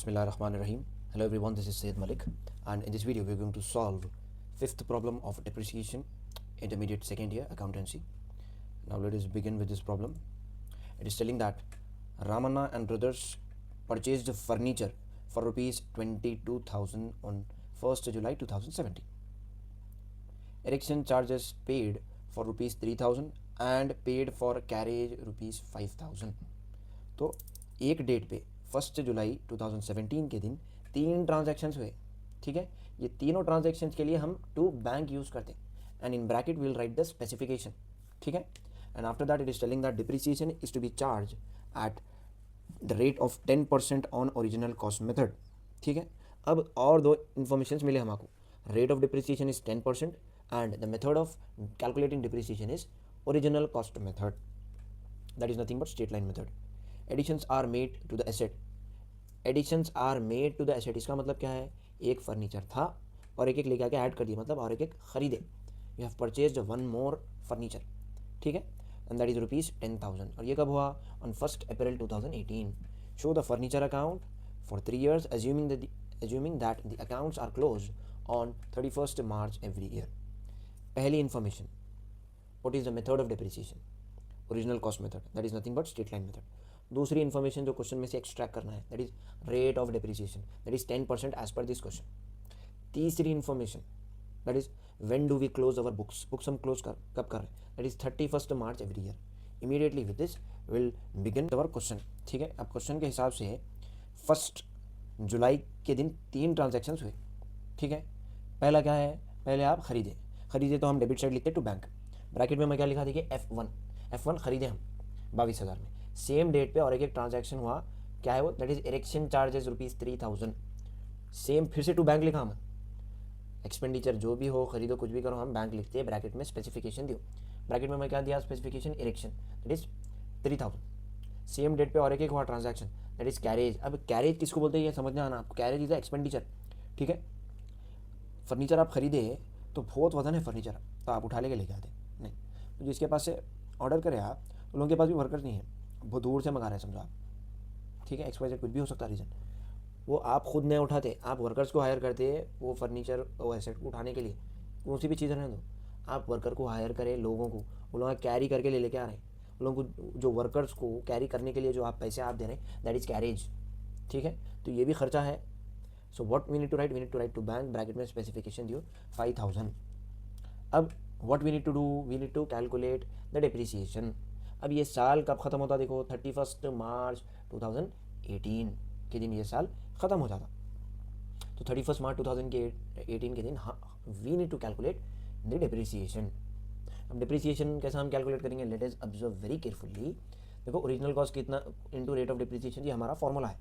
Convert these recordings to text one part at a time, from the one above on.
Bismillahirrahmanirrahim. Hello everyone, this is Syed Malik, and in this video we're going to solve fifth problem of depreciation, intermediate second year accountancy. Now let us begin with this problem. It is telling that Ramanna and brothers purchased furniture for rupees 22,000 on 1st July 2017. Erection charges paid for rupees 3,000 and paid for carriage rupees 5,000. तो एक date पे 1 जुलाई 2017 के दिन तीन transactions हुए. ठीक है, ये तीनों ट्रांजैक्शंस के लिए हम टू बैंक यूज़ करते हैं and in bracket will write the specification. ठीक है, and after that it is telling that depreciation is to be charge at the rate of 10% on original cost method. ठीक है, अब और दो इन्फॉर्मेशन मिले हमको. Rate of depreciation is 10% and the method of calculating depreciation is original cost method. That is nothing but straight line method. Additions are made to the asset. Editions are made to the asset इसका मतलब क्या है, एक furniture था और एक एक लेके आके ऐड कर दिया, मतलब और एक खरीदे. You have purchased one more furniture. ठीक है, एंड दैट इज रुपीज़ 10,000. और ये कब हुआ, on 1 April 2018. Show the furniture account for 3 years assuming that the accounts are closed on 31st March every year. पहली information, what is the method of depreciation? Original cost method, that is nothing but straight line method. दूसरी information जो question में से extract करना है, that is rate of depreciation, that is 10% as per this question. तीसरी information that is when do we close our books. Books हम close कब कर रहे हैं, that is 31st March every year. Immediately with this will begin our question. ठीक है, अब question के हिसाब से 1 जुलाई के दिन तीन ट्रांजेक्शन्स हुए. ठीक है, पहला क्या है, पहले आप खरीदे तो हम डेबिट साइड लिखते टू बैंक. ब्रैकेट में मैं क्या लिखा, देखिए F1 खरीदे हम 22,000 में. सेम डेट पे और एक ट्रांजैक्शन हुआ, क्या है वो, that is erection charges rupees 3,000. Same फिर से टू बैंक लिखा हम. एक्सपेंडिचर जो भी हो, खरीदो कुछ भी करो, हम बैंक लिखते हैं. ब्रैकेट में स्पेसिफिकेशन दियो. ब्रैकेट में मैं क्या दिया, specification erection, that is 3,000. Same date पे और एक हुआ ट्रांजैक्शन, दैट इज कैरेज. अब कैरेज किसको बोलते हैं ये समझना आना आपको. Carriage is expenditure. ठीक है, फर्नीचर आप खरीदे तो बहुत वजन है फर्नीचर, तो आप उठा लेके आते नहीं. तो जिसके पास से ऑर्डर करें आप, उन लोगों के पास भी वर्कर्स नहीं है, बहुत दूर से मंगा रहे हैं समझो आप. ठीक है, XYZ कुछ भी हो सकता है रीज़न. वो आप खुद नहीं उठाते, आप वर्कर्स को हायर करते हैं वो फर्नीचर वो एसेट को उठाने के लिए. कौन सी भी चीज़ रहने दो, आप वर्कर को हायर करें, लोगों को वो लोग कैरी करके लेके आ रहे हैं. उन लोगों को जो वर्कर्स को कैरी करने के लिए जो आप पैसे आप दे रहे हैं, दैट इज़ कैरेज. ठीक है, तो ये भी खर्चा है. So what we need to write to bank, bracket में स्पेसिफिकेशन दियो 5,000. अब what we need to do, we need to calculate the depreciation. अब ये साल कब ख़त्म होता, देखो 31 मार्च 2018 के दिन ये साल ख़त्म हो जाता. तो 31 मार्च 2018 के दिन we need to calculate the depreciation. अब डिप्रिसिएशन कैसे हम कैलकुलेट करेंगे, let us observe very carefully. देखो ओरिजिनल कॉस्ट कितना इनटू रेट ऑफ डिप्रिसिएशन, ये हमारा फॉर्मूला है.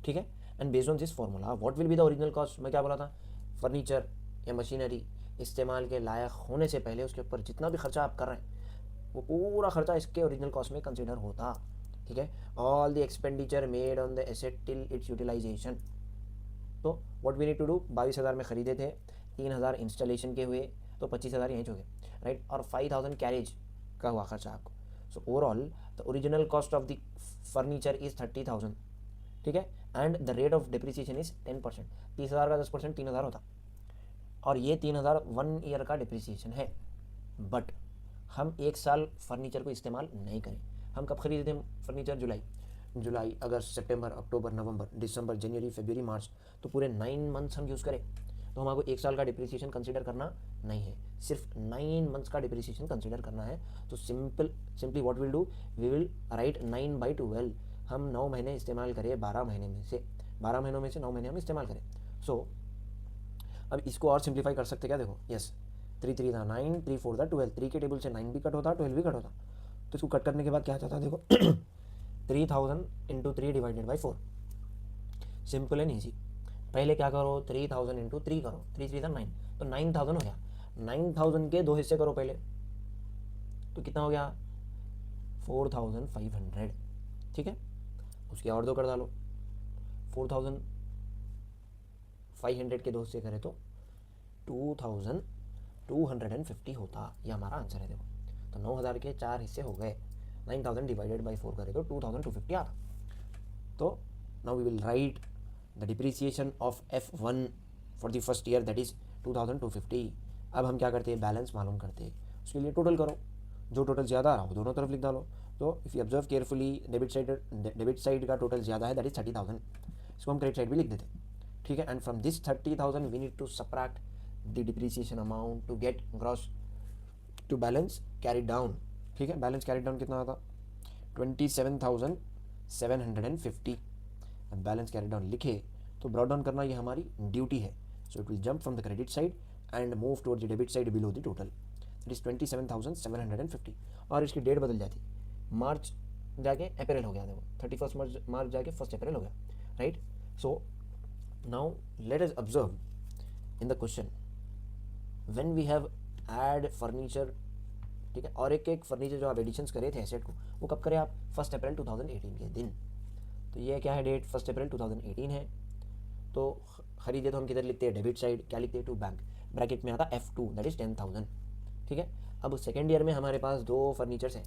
ठीक है, and based on this formula what will be the original cost. मैं क्या बोला था, फर्नीचर या मशीनरी इस्तेमाल के लायक होने से पहले उसके ऊपर जितना भी खर्चा आप कर रहे हैं, वो पूरा खर्चा इसके ओरिजिनल कॉस्ट में कंसिडर होता. ठीक है, all the expenditure made on the asset till its utilisation. तो what we need to do, 22,000 में ख़रीदे थे, 3,000 इंस्टॉलेशन के हुए, तो 25,000 यहीं हो गए, राइट. और 5,000 कैरेज का हुआ खर्चा आपको. So overall the original cost of the furniture is 30,000. ठीक है, and the rate of depreciation is 10%. 30,000 का 10% 3,000 होता. और ये 3,000 1 ईयर का डिप्रिसिएशन है. बट हम एक साल फर्नीचर को इस्तेमाल नहीं करें. हम कब खरीदे थे फर्नीचर, जुलाई अगस्त सितंबर अक्टूबर नवंबर दिसंबर जनवरी फरवरी मार्च, तो पूरे 9 मंथ्स हम यूज़ करें, तो हमको एक साल का डिप्रिसिएशन कंसिडर करना नहीं है, सिर्फ 9 मंथ्स का डिप्रिसिएशन कंसिडर करना है. तो simply what will do, we will write 9/12. हम 9 महीने इस्तेमाल करें 12 महीने में से, 12 महीनों में से 9 महीने हम इस्तेमाल करें. सो अब इसको और सिंप्लीफाई कर सकते क्या, देखो यस 3 था 9, 3 4 था 12. 3 के टेबल से 9 भी कट होता, 12 भी कट होता. तो इसको कट करने के बाद क्या आता था, देखो 3,000 into 3 divided by 4. Simple and easy. पहले क्या करो, 3,000 इंटू 3 करो, 3 था 9, तो 9,000 हो गया. 9,000 के 2 हिस्से करो पहले, तो कितना हो गया 4,500. ठीक है, उसके और 2 कर डालो. 4,500 के 2 हिस्से करें तो 2,250 होता. ये हमारा आंसर है. देखो तो 9,000 के 4 हिस्से हो गए, 9,000 डिवाइडेड बाई 4 करें तो 2,250 आता. तो now we will write the depreciation of F1 for the first year that is 2250। अब हम क्या करते हैं, बैलेंस मालूम करते हैं। उसके लिए टोटल करो, जो टोटल ज़्यादा आ रहा हो दोनों तरफ लिख डालो। तो if you observe carefully, debit side का टोटल ज़्यादा है, दैट इज़ 30,000। इसको हम क्रेडिट साइड भी लिख देते हैं, ठीक है। And from this 30,000 we need to subtract the depreciation amount to get gross to balance carried down, ठीक है। बैलेंस कैरिड डाउन कितना आता, 27,750। अब बैलेंस कैरिड डाउन लिखे तो ब्रॉट डाउन करना ये हमारी ड्यूटी है। So it will jump from the credit side and move towards the debit side below the total, that is 27,750। और इसकी डेट बदल जाती, मार्च जाके अप्रैल हो गया, देखो 31 मार्च जाके 1 अप्रैल हो गया, right. So now let us observe in the question when we have add furniture, ठीक है। और एक फर्नीचर जो आप एडिशंस करे थे एसेट को, वो कब करें आप, 1 अप्रैल 2018 के दिन। तो ये क्या है डेट, 1 अप्रैल 2018 है। तो खरीदे तो हम किधर लिखते हैं, डेबिट साइड, क्या लिखते हैं, टू बैंक, ब्रैकेट में आता F2 दैट इज 10,000, ठीक है। अब सेकेंड ईयर में हमारे पास 2 फर्नीचर्स हैं,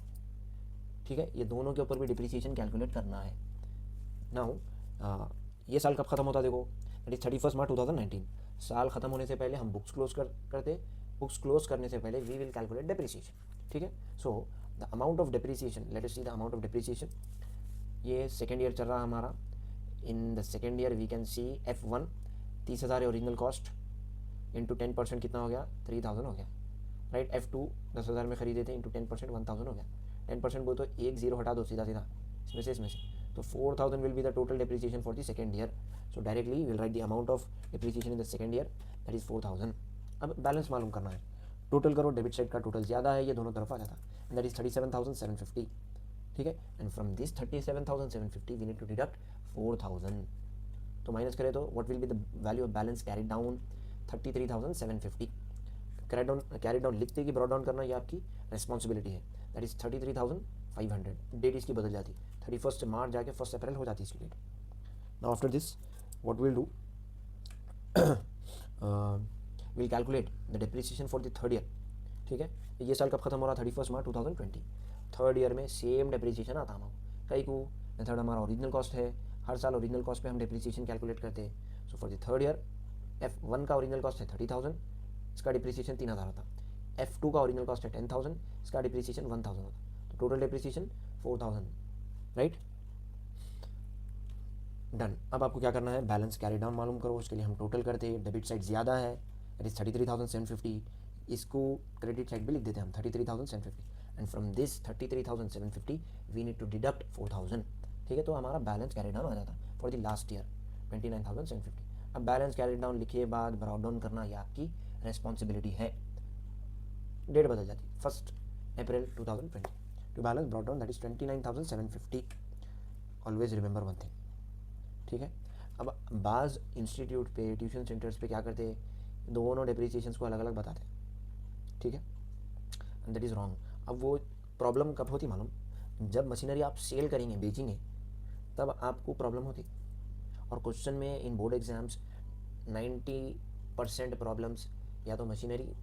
ठीक है। ये दोनों के ऊपर भी डिप्रिसिएशन कैलकुलेट करना है। नाउ ये साल कब खत्म होता है, देखो दैट इज 31 मार्च 2019। साल खत्म होने से पहले हम बुक्स क्लोज करते, बुक्स क्लोज करने से पहले वी विल कैलकुलेट डिप्रिसिएशन, ठीक है। So the amount of depreciation, let us see the amount of depreciation. ये सेकेंड ईयर चल रहा हमारा। In the second year we can see F1 30,000 है ओरिजिनल कॉस्ट, इंटू 10% कितना हो गया, 3,000 हो गया, राइट। F2 10,000 में खरीदे थे, इंटू 10% 1,000 हो गया। 10% बोल तो एक जीरो हटा दो सीधा सीधा इसमें से तो 4,000 will be the total depreciation for the second year. So directly will write the amount of depreciation in the second year that is 4,000। अब बैलेंस मालूम करना है, टोटल करो, डेबिट साइड का टोटल ज़्यादा है, ये दोनों तरफ आ जाता, दैट इज 37,750, ठीक है। And from this 37,750 we need to deduct 4,000। तो माइनस करें तो what will be the value of balance carried down, 33,750। Carried down लिखते कि ब्रॉट डाउन करना ये आपकी रिस्पॉन्सिबिलिटी है, दैट इज 33,500। डेट इसकी बदल जाती, 31 मार्च जाके 1 अप्रैल हो जाती इसकी date. Now after this what will do, will calculate the depreciation for the third year, ठीक है। ये साल कब खत्म हो रहा, 31 मार्च 2020। थर्ड ईयर में सेम डिप्रिसिएशन आता हमारा, कई को मेथड हमारा ओरिजिनल कॉस्ट है, हर साल ओरिजिनल कॉस्ट पे हम डिप्रिसिएशन कैलकुलेट करते हैं। So for the third year F1 का ओरिजिनल कॉस्ट है 30,000, इसका डिप्रिसिएशन 3,000 होता। F2 का ओरिजिनल कॉस्ट है 10,000, इसका डिप्रिसिएशन 1,000 होता। तो टोटल डिप्रिसिएशन 4,000, राइट, डन। अब आपको क्या करना है, बैलेंस कैरी डाउन मालूम करो। उसके लिए हम टोटल करते हैं, डेबिट साइड ज़्यादा है दैट इज 33,750, इसको क्रेडिट साइड भी लिख देते हैं हम 33,750। And from this 33,750 we need to deduct 4,000, ठीक है। तो हमारा बैलेंस कैरी डाउन आ जाता फॉर द लास्ट ईयर 29,750। अब बैलेंस कैरी डाउन लिखे बाद ब्रॉट डाउन करना ये आपकी रिस्पॉन्सिबिलिटी है। डेट बदल जाती, 1 अप्रैल 2020 to balance brought down that is 29,750। Always remember one thing, ठीक है। अब बाज़ इंस्टीट्यूट पे, ट्यूशन सेंटर्स पे क्या करते हैं, दोनों डिप्रिसिएशंस को अलग अलग बताते हैं, ठीक है, एंड दैट इज़ रॉन्ग। अब वो प्रॉब्लम कब होती मालूम, जब मशीनरी आप सेल करेंगे, बेचेंगे, तब आपको प्रॉब्लम होती। और क्वेश्चन में इन बोर्ड एग्जाम्स 90% प्रॉब्लम्स या तो मशीनरी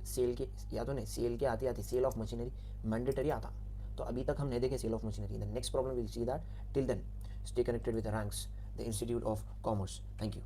सेल के, या तो नहीं सेल के आती आती, सेल ऑफ मशीनरी मैंडेटरी आता। तो अभी तक हम नहीं देखे sale of machinery. The next problem will see that. Till then stay connected with Ranks, the institute of commerce. Thank you.